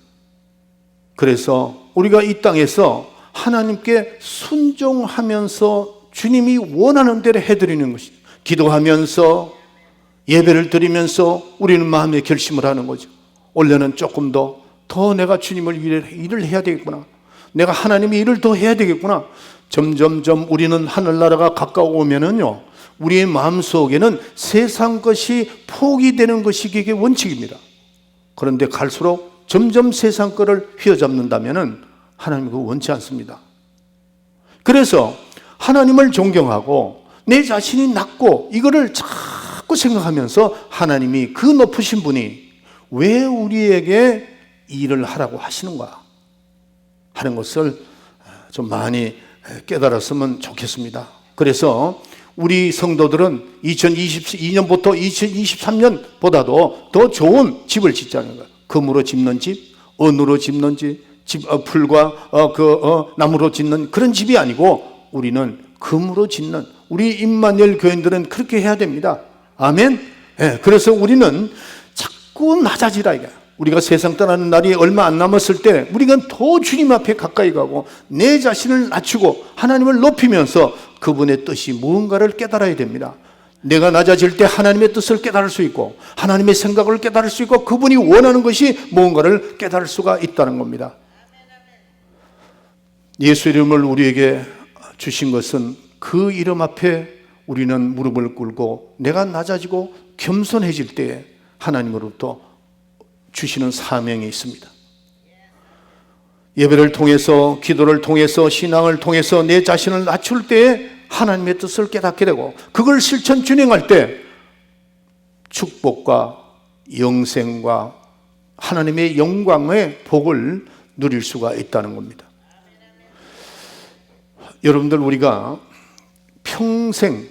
그래서 우리가 이 땅에서 하나님께 순종하면서 주님이 원하는 대로 해드리는 것이, 기도하면서 예배를 드리면서 우리는 마음의 결심을 하는 거죠. 원래는 조금 더 내가 주님을 위해 일을 해야 되겠구나, 내가 하나님의 일을 더 해야 되겠구나. 점점점 우리는 하늘나라가 가까워오면은요, 우리의 마음속에는 세상 것이 포기되는 것이 이게 원칙입니다. 그런데 갈수록 점점 세상 것을 휘어잡는다면은 하나님은 그거 원치 않습니다. 그래서 하나님을 존경하고 내 자신이 낮고 이거를 자꾸 생각하면서 하나님이 그 높으신 분이 왜 우리에게 일을 하라고 하시는가 하는 것을 좀 많이 깨달았으면 좋겠습니다. 그래서 우리 성도들은 2022년부터 2023년보다도 더 좋은 집을 짓자는 거예요. 금으로 짓는 집, 은으로 짓는 집, 풀과 나무로 짓는 그런 집이 아니고 우리는 금으로 짓는, 우리 임마누엘 교인들은 그렇게 해야 됩니다. 아멘. 네, 그래서 우리는 자꾸 낮아지라 이거야. 우리가 세상 떠나는 날이 얼마 안 남았을 때 우리가 더 주님 앞에 가까이 가고 내 자신을 낮추고 하나님을 높이면서 그분의 뜻이 무언가를 깨달아야 됩니다. 내가 낮아질 때 하나님의 뜻을 깨달을 수 있고 하나님의 생각을 깨달을 수 있고 그분이 원하는 것이 무언가를 깨달을 수가 있다는 겁니다. 예수 이름을 우리에게 주신 것은 그 이름 앞에 우리는 무릎을 꿇고 내가 낮아지고 겸손해질 때에 하나님으로부터 주시는 사명이 있습니다. 예배를 통해서, 기도를 통해서, 신앙을 통해서 내 자신을 낮출 때에 하나님의 뜻을 깨닫게 되고 그걸 실천 준행할 때 축복과 영생과 하나님의 영광의 복을 누릴 수가 있다는 겁니다. 여러분들, 우리가 평생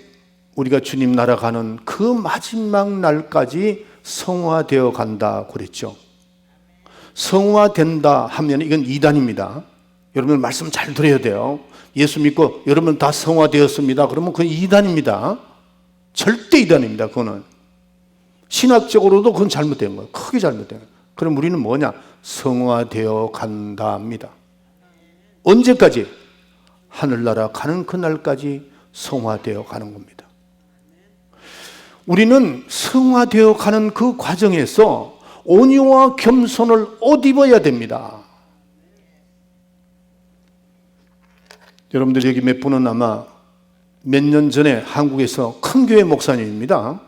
우리가 주님 나라 가는 그 마지막 날까지 성화되어 간다 그랬죠. 성화된다 하면 이건 이단입니다. 여러분 말씀 잘 들어야 돼요. 예수 믿고 여러분 다 성화되었습니다 그러면 그건 이단입니다. 절대 이단입니다. 그거는 신학적으로도 그건 잘못된 거예요. 크게 잘못된 거예요. 그럼 우리는 뭐냐? 성화되어 간다 합니다. 언제까지? 하늘나라 가는 그날까지 성화되어 가는 겁니다. 우리는 성화되어 가는 그 과정에서 온유와 겸손을 옷 입어야 됩니다. 여러분들 여기 몇 분은 아마 몇 년 전에 한국에서 큰 교회 목사님입니다.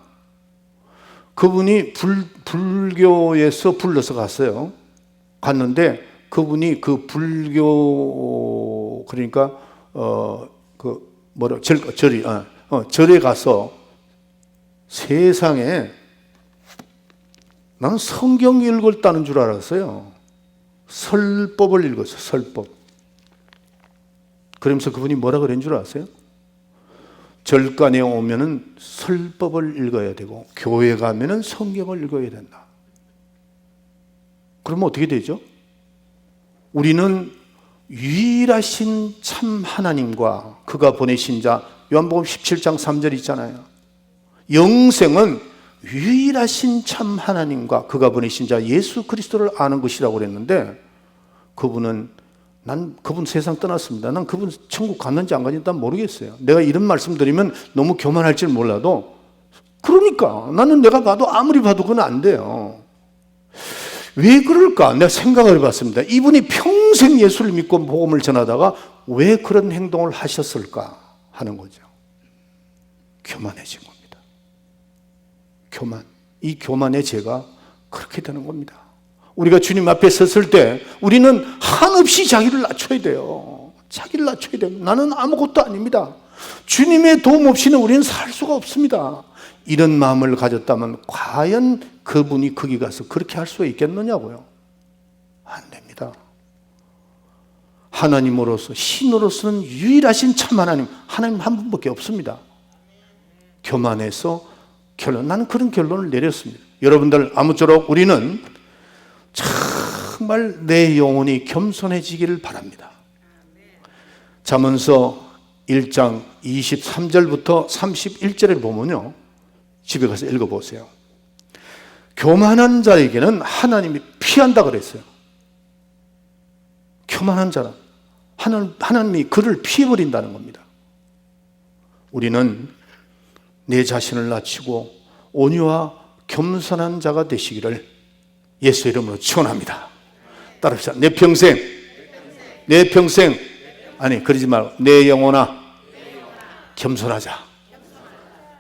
그분이 불교에서 불러서 갔어요. 갔는데 그분이 그 불교 그러니까 절에 가서 세상에 나는 성경 읽었다는 줄 알았어요. 설법을 읽었어요. 설법. 그러면서 그분이 뭐라 그런 줄 아세요? 절간에 오면은 설법을 읽어야 되고 교회 가면은 성경을 읽어야 된다. 그러면 어떻게 되죠? 우리는 유일하신 참 하나님과 그가 보내신 자, 요한복음 17장 3절 있잖아요. 영생은 유일하신 참 하나님과 그가 보내신 자 예수 그리스도를 아는 것이라고 그랬는데 난 그분 세상 떠났습니다. 난 그분 천국 갔는지 안 갔는지 난 모르겠어요. 내가 이런 말씀 드리면 너무 교만할지 몰라도 그러니까 나는 내가 봐도 아무리 봐도 그건 안 돼요. 왜 그럴까? 내가 생각을 해봤습니다. 이분이 평생 예수를 믿고 복음을 전하다가 왜 그런 행동을 하셨을까 하는 거죠. 교만해진 겁니다. 교만. 이 교만의 죄가 그렇게 되는 겁니다. 우리가 주님 앞에 섰을 때 우리는 한없이 자기를 낮춰야 돼요. 자기를 낮춰야 돼요. 나는 아무것도 아닙니다. 주님의 도움 없이는 우리는 살 수가 없습니다. 이런 마음을 가졌다면 과연 그분이 거기 가서 그렇게 할 수 있겠느냐고요. 안 됩니다. 하나님으로서, 신으로서는 유일하신 참 하나님, 하나님 한 분밖에 없습니다. 교만해서 나는 그런 결론을 내렸습니다. 여러분들, 아무쪼록 우리는 정말 내 영혼이 겸손해지기를 바랍니다. 잠언서 1장 23절부터 31절에 보면요, 집에 가서 읽어보세요. 교만한 자에게는 하나님이 피한다 그랬어요. 교만한 자는 하나님이 그를 피해버린다는 겁니다. 우리는 내 자신을 낮추고 온유와 겸손한 자가 되시기를 예수 이름으로 축원합니다. 따라합시다. 내 평생 아니 그러지 말고 내 영혼아 겸손하자.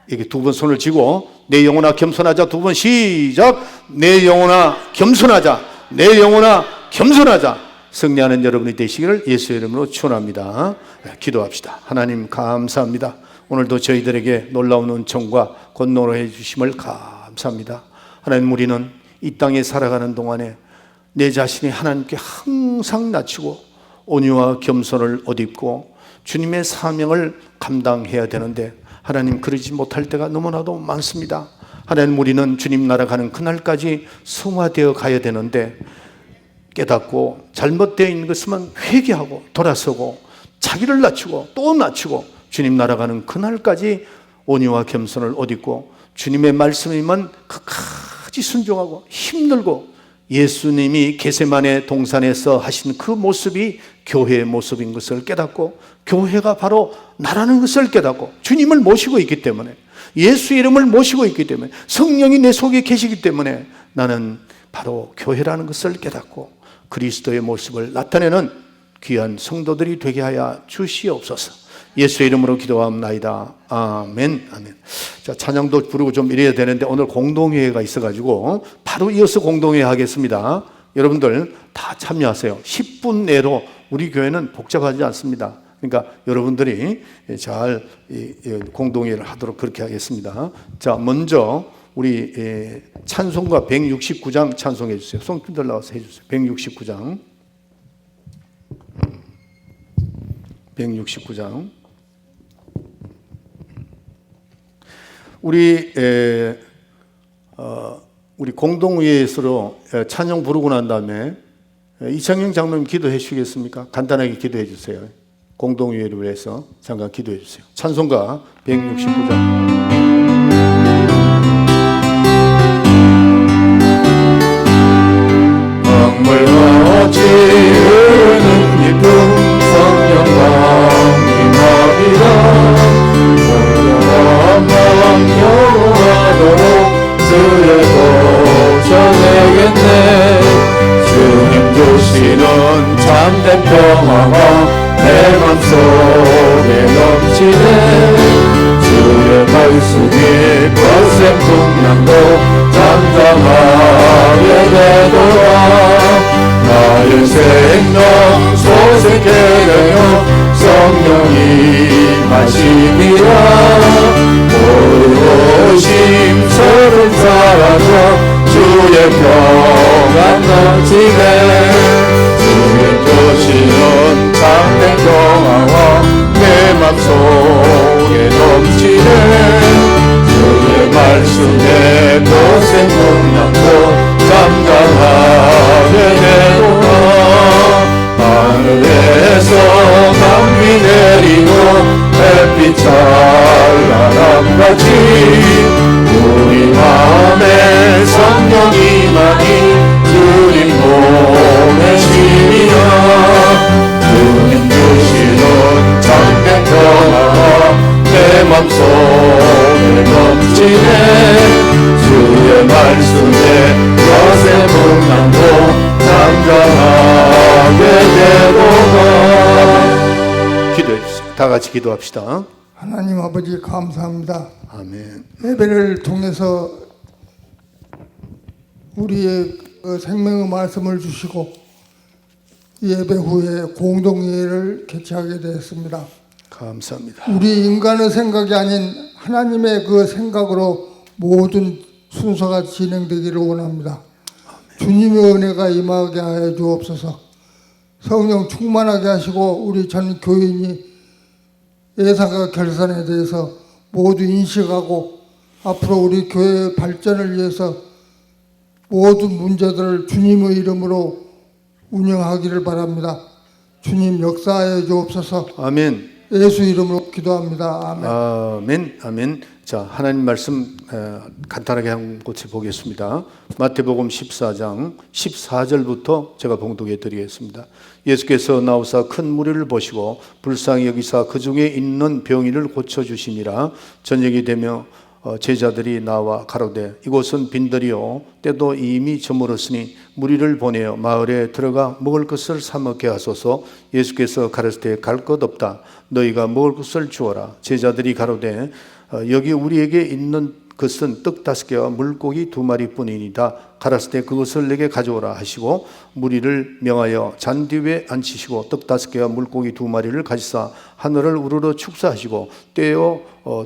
이렇게 두 번 손을 쥐고 내 영혼아 겸손하자. 두 번 시작. 내 영혼아 겸손하자. 내 영혼아 겸손하자. 승리하는 여러분이 되시기를 예수 이름으로 축원합니다. 기도합시다. 하나님 감사합니다. 오늘도 저희들에게 놀라운 은총과 권능을 해주심을 감사합니다. 하나님, 우리는 이 땅에 살아가는 동안에 내 자신이 하나님께 항상 낮추고 온유와 겸손을 옷 입고 주님의 사명을 감당해야 되는데 하나님, 그러지 못할 때가 너무나도 많습니다. 하나님, 우리는 주님 나라 가는 그날까지 성화되어 가야 되는데 깨닫고 잘못되어 있는 것만 회개하고 돌아서고 자기를 낮추고 또 낮추고 주님 날아가는 그날까지 온유와 겸손을 옷 입고 주님의 말씀이면 끝까지 순종하고 힘들고 예수님이 겟세마네 동산에서 하신 그 모습이 교회의 모습인 것을 깨닫고 교회가 바로 나라는 것을 깨닫고 주님을 모시고 있기 때문에 예수 이름을 모시고 있기 때문에 성령이 내 속에 계시기 때문에 나는 바로 교회라는 것을 깨닫고 그리스도의 모습을 나타내는 귀한 성도들이 되게 하여 주시옵소서. 예수의 이름으로 기도합나이다. 아멘. 아멘. 자, 찬양도 부르고 좀 이래야 되는데 오늘 공동회의가 있어가지고 바로 이어서 공동회의 하겠습니다. 여러분들 다 참여하세요. 10분 내로 우리 교회는 복잡하지 않습니다. 그러니까 여러분들이 잘 공동회의를 하도록 그렇게 하겠습니다. 자, 먼저 우리 찬송가 169장 찬송해 주세요. 송편들 나와서 해주세요. 169장 169장 우리 공동회의에서 찬양 부르고 난 다음에 이창영 장로님 기도해 주시겠습니까? 간단하게 기도해 주세요. 공동회의를 위해서 잠깐 기도해 주세요. 찬송가 169장 강물과 지으는 기쁨 성령과 임합이라 성령한 마음 영원하도록 주의 복전 내겠네 주님 주시는 참된 평화가 내 맘속에 넘치네 주의 말씀이 거센 풍랑도 잠잠하게 되도록 나의 생명 소생케 되어 성령이 마시니라 모르고심 서름 사라져 주의 평안 넘치네 주님 주시는 참된 평화와 내 맘속에 넘치네 주의 말씀에 거센 풍랑도 잠잠하게 되도록 하늘에서 강비 내리고 햇빛 찬란함같이 우리 마음에 성령이만이 주님 보내시니라 주님 주시는 참된 평화가 내 맘속에 넘치네 주의 말씀에 거센 풍랑도 잠잠하게 되도록 기도해 주세요. 다 같이 기도합시다. 하나님 아버지 감사합니다. 아멘. 예배를 통해서 우리의 그 생명의 말씀을 주시고 예배 후에 공동회의를 개최하게 되었습니다. 감사합니다. 우리 인간의 생각이 아닌 하나님의 그 생각으로 모든 순서가 진행되기를 원합니다. 주님의 은혜가 임하게 하여 주옵소서. 성령 충만하게 하시고 우리 전 교인이 예상과 결산에 대해서 모두 인식하고 앞으로 우리 교회의 발전을 위해서 모든 문제들을 주님의 이름으로 운영하기를 바랍니다. 주님 역사하여 주옵소서. 아멘. 예수 이름으로 기도합니다. 아멘. 아멘. 아멘. 자, 하나님 말씀 간단하게 한 곳에 보겠습니다. 마태복음 14장 14절부터 제가 봉독해 드리겠습니다. 예수께서 나오사 큰 무리를 보시고 불쌍히 여기사 그 중에 있는 병이를 고쳐주시니라. 저녁이 되며 제자들이 나와 가로되 이곳은 빈들이요 때도 이미 저물었으니 무리를 보내어 마을에 들어가 먹을 것을 사 먹게 하소서. 예수께서 가르치되 갈 것 없다. 너희가 먹을 것을 주어라. 제자들이 가로되 여기 우리에게 있는 것은 떡 5개와 물고기 2마리뿐이니이다. 가라사대 그것을 내게 가져오라 하시고 무리를 명하여 잔디 위에 앉히시고 떡 5개와 물고기 2마리를 가지사 하늘을 우러러 축사하시고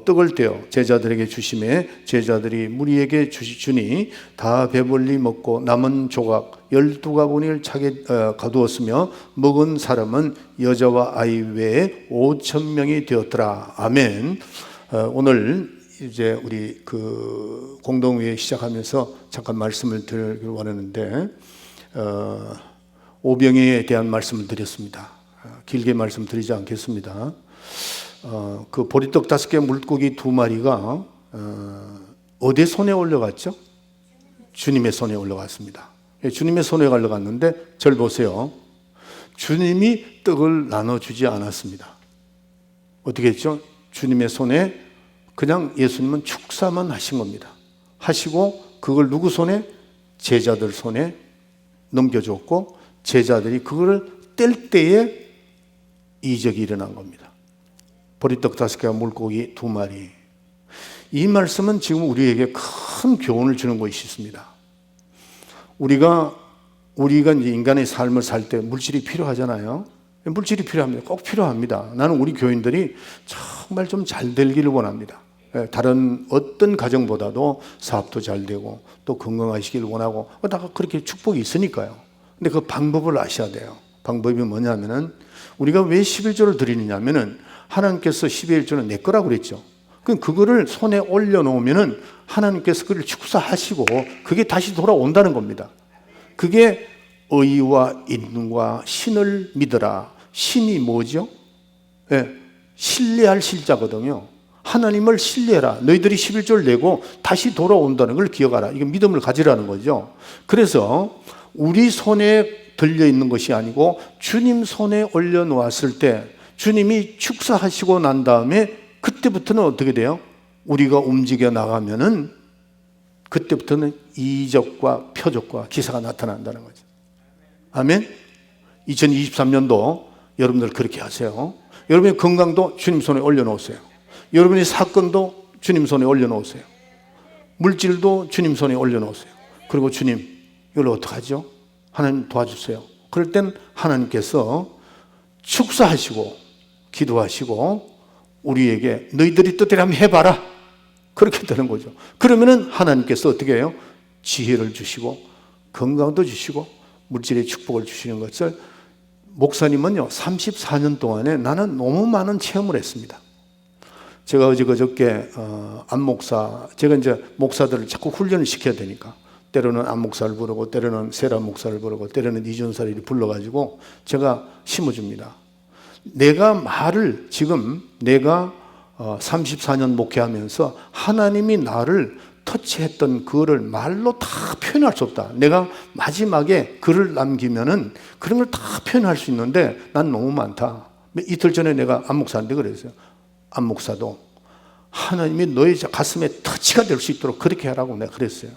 떡을 떼어 제자들에게 주시매 제자들이 무리에게 주니 다 배불리 먹고 남은 조각 12가분을 차게 가두었으며 먹은 사람은 여자와 아이 외에 5,000명이 되었더라. 아멘. 오늘 이제 우리 그 공동회의 시작하면서 잠깐 말씀을 드리길 원하는데 오병이에 대한 말씀을 드렸습니다. 길게 말씀드리지 않겠습니다. 그 보리떡 5개 물고기 2마리가 어디 손에 올라갔죠? 주님의 손에 올라갔습니다. 주님의 손에 올라갔는데 절 보세요. 주님이 떡을 나눠주지 않았습니다. 어떻게 했죠? 주님의 손에 그냥 예수님은 축사만 하신 겁니다. 하시고 그걸 누구 손에? 제자들 손에 넘겨줬고 제자들이 그걸 뗄 때에 이적이 일어난 겁니다. 보리떡 5개와 물고기 2마리. 이 말씀은 지금 우리에게 큰 교훈을 주는 것이 있습니다. 우리가 이제 인간의 삶을 살 때 물질이 필요하잖아요. 물질이 필요합니다. 꼭 필요합니다. 나는 우리 교인들이 정말 좀 잘 되기를 원합니다. 다른 어떤 가정보다도 사업도 잘 되고 또 건강하시길 원하고 다 그렇게 축복이 있으니까요. 근데 그 방법을 아셔야 돼요. 방법이 뭐냐면은 우리가 왜 11조를 드리느냐면은 하나님께서 11조는 내 거라고 그랬죠. 그럼 그거를 손에 올려놓으면은 하나님께서 그를 축사하시고 그게 다시 돌아온다는 겁니다. 그게 의와 인과 신을 믿어라. 신이 뭐죠? 신뢰할 실자거든요. 하나님을 신뢰해라. 너희들이 11조를 내고 다시 돌아온다는 걸 기억하라. 이거 믿음을 가지라는 거죠. 그래서 우리 손에 들려있는 것이 아니고 주님 손에 올려놓았을 때 주님이 축사하시고 난 다음에 그때부터는 어떻게 돼요? 우리가 움직여 나가면은 그때부터는 이적과 표적과 기사가 나타난다는 거죠. 아멘. 2023년도 여러분들 그렇게 하세요. 여러분의 건강도 주님 손에 올려놓으세요. 여러분의 사건도 주님 손에 올려놓으세요. 물질도 주님 손에 올려놓으세요. 그리고 주님 이걸 어떡하죠? 하나님 도와주세요. 그럴 땐 하나님께서 축사하시고 기도하시고 우리에게 너희들이 뜻대로 한번 해봐라. 그렇게 되는 거죠. 그러면은 하나님께서 어떻게 해요? 지혜를 주시고 건강도 주시고 물질의 축복을 주시는 것을 목사님은요 34년 동안에 나는 너무 많은 체험을 했습니다. 제가 그저께 안목사, 제가 이제 목사들을 자꾸 훈련을 시켜야 되니까 때로는 안목사를 부르고 때로는 세라 목사를 부르고 때로는 이준사를 불러가지고 제가 심어줍니다. 내가 34년 목회하면서 하나님이 나를 터치했던 그거를 말로 다 표현할 수 없다. 내가 마지막에 글을 남기면은 그런 걸 다 표현할 수 있는데 난 너무 많다. 이틀 전에 내가 안목사한테 그랬어요. 안목사도 하나님이 너의 가슴에 터치가 될 수 있도록 그렇게 하라고 내가 그랬어요.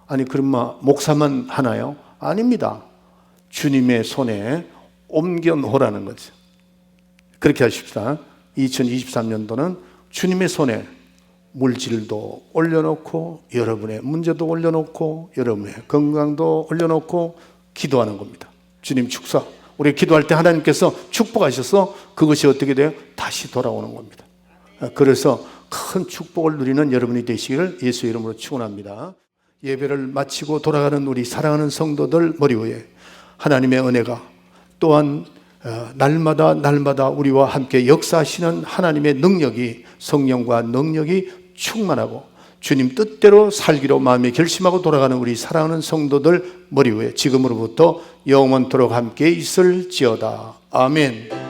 아니 그럼 목사만 하나요? 아닙니다. 주님의 손에 옮겨 놓으라는 거죠. 그렇게 하십시다. 2023년도는 주님의 손에 물질도 올려놓고 여러분의 문제도 올려놓고 여러분의 건강도 올려놓고 기도하는 겁니다. 주님 축사. 우리 기도할 때 하나님께서 축복하셔서 그것이 어떻게 돼요? 다시 돌아오는 겁니다. 그래서 큰 축복을 누리는 여러분이 되시기를 예수 이름으로 축원합니다. 예배를 마치고 돌아가는 우리 사랑하는 성도들 머리 위에 하나님의 은혜가 또한 날마다 우리와 함께 역사하시는 하나님의 능력이 성령과 능력이 충만하고 주님 뜻대로 살기로 마음에 결심하고 돌아가는 우리 사랑하는 성도들 머리 위에 지금으로부터 영원토록 함께 있을지어다. 아멘.